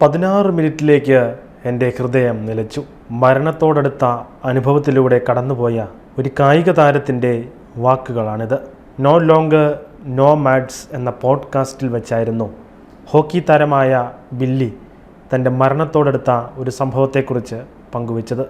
16 മിനിറ്റിലേക്ക് എൻ്റെ ഹൃദയം നിലച്ചു. മരണത്തോടടുത്ത അനുഭവത്തിലൂടെ കടന്നുപോയ ഒരു കായിക താരത്തിൻ്റെ വാക്കുകളാണിത്. നോ ലോങ്കർ നോ മാഡ്സ് എന്ന പോഡ്കാസ്റ്റിൽ വെച്ചായിരുന്നു ഹോക്കി താരമായ ബില്ലി തൻ്റെ മരണത്തോടടുത്ത ഒരു സംഭവത്തെക്കുറിച്ച് പങ്കുവച്ചത്.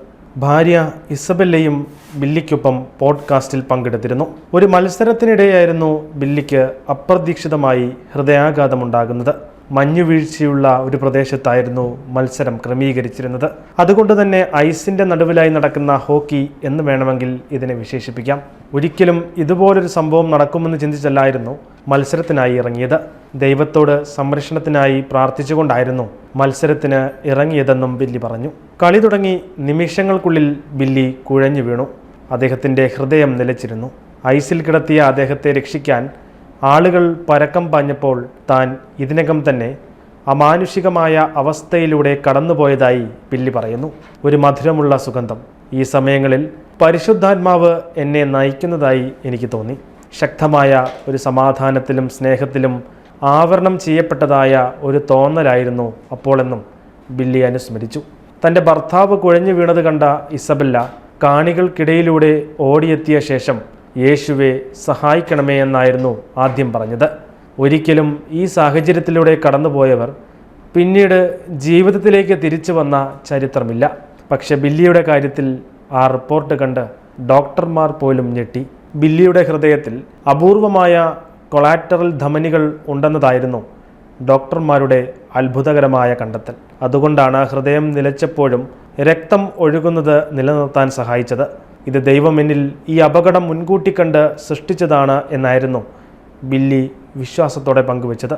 ഭാര്യ ഇസബെല്ലയും ബില്ലിക്കൊപ്പം പോഡ്കാസ്റ്റിൽ പങ്കെടുത്തിരുന്നു. ഒരു മത്സരത്തിനിടെയായിരുന്നു ബില്ലിക്ക് അപ്രതീക്ഷിതമായി ഹൃദയാഘാതമുണ്ടാകുന്നത്. മഞ്ഞുവീഴ്ചയുള്ള ഒരു പ്രദേശത്തായിരുന്നു മത്സരം ക്രമീകരിച്ചിരുന്നത്. അതുകൊണ്ട് തന്നെ ഐസിൻ്റെ നടുവിലായി നടക്കുന്ന ഹോക്കി എന്ന് വേണമെങ്കിൽ ഇതിനെ വിശേഷിപ്പിക്കാം. ഒരിക്കലും ഇതുപോലൊരു സംഭവം നടക്കുമെന്ന് ചിന്തിച്ചല്ലായിരുന്നു മത്സരത്തിനായി ഇറങ്ങിയത്. ദൈവത്തോട് സംരക്ഷണത്തിനായി പ്രാർത്ഥിച്ചുകൊണ്ടായിരുന്നു മത്സരത്തിന് ഇറങ്ങിയതെന്നും ബില്ലി പറഞ്ഞു. കളി തുടങ്ങി നിമിഷങ്ങൾക്കുള്ളിൽ ബില്ലി കുഴഞ്ഞു വീണു. അദ്ദേഹത്തിൻ്റെ ഹൃദയം നിലച്ചിരുന്നു. ഐസിൽ കിടത്തിയ അദ്ദേഹത്തെ രക്ഷിക്കാൻ ആളുകൾ പരക്കം പാഞ്ഞപ്പോൾ താൻ ഇതിനകം തന്നെ അമാനുഷികമായ അവസ്ഥയിലൂടെ കടന്നുപോയതായി ബില്ലി പറയുന്നു. ഒരു മധുരമുള്ള സുഗന്ധം. ഈ സമയങ്ങളിൽ പരിശുദ്ധാത്മാവ് എന്നെ നയിക്കുന്നതായി എനിക്ക് തോന്നി. ശക്തമായ ഒരു സമാധാനത്തിലും സ്നേഹത്തിലും ആവരണം ചെയ്യപ്പെട്ടതായ ഒരു തോന്നലായിരുന്നു അപ്പോളെന്നും ബില്ലി അനുസ്മരിച്ചു. തൻ്റെ ഭർത്താവ് കുഴഞ്ഞു വീണത് കണ്ട ഇസബെല്ല കാണികൾക്കിടയിലൂടെ ഓടിയെത്തിയ ശേഷം യേശുവെ സഹായിക്കണമേ എന്നായിരുന്നു ആദ്യം പറഞ്ഞത്. ഒരിക്കലും ഈ സാഹചര്യത്തിലൂടെ കടന്നുപോയവർ പിന്നീട് ജീവിതത്തിലേക്ക് തിരിച്ചു വന്ന ചരിത്രമില്ല. പക്ഷെ ബില്ലിയുടെ കാര്യത്തിൽ ആ റിപ്പോർട്ട് കണ്ട് ഡോക്ടർമാർ പോലും ഞെട്ടി. ബില്ലിയുടെ ഹൃദയത്തിൽ അപൂർവമായ കൊളാറ്ററൽ ധമനികൾ ഉണ്ടെന്നതായിരുന്നു ഡോക്ടർമാരുടെ അത്ഭുതകരമായ കണ്ടെത്തൽ. അതുകൊണ്ടാണ് ഹൃദയം നിലച്ചപ്പോഴും രക്തം ഒഴുകുന്നത് നിലനിർത്താൻ സഹായിച്ചത്. ഇത് ദൈവം എന്നിൽ ഈ അപകടം മുൻകൂട്ടി കണ്ട് സൃഷ്ടിച്ചതാണ് എന്നായിരുന്നു ബില്ലി വിശ്വാസത്തോടെ പങ്കുവച്ചത്.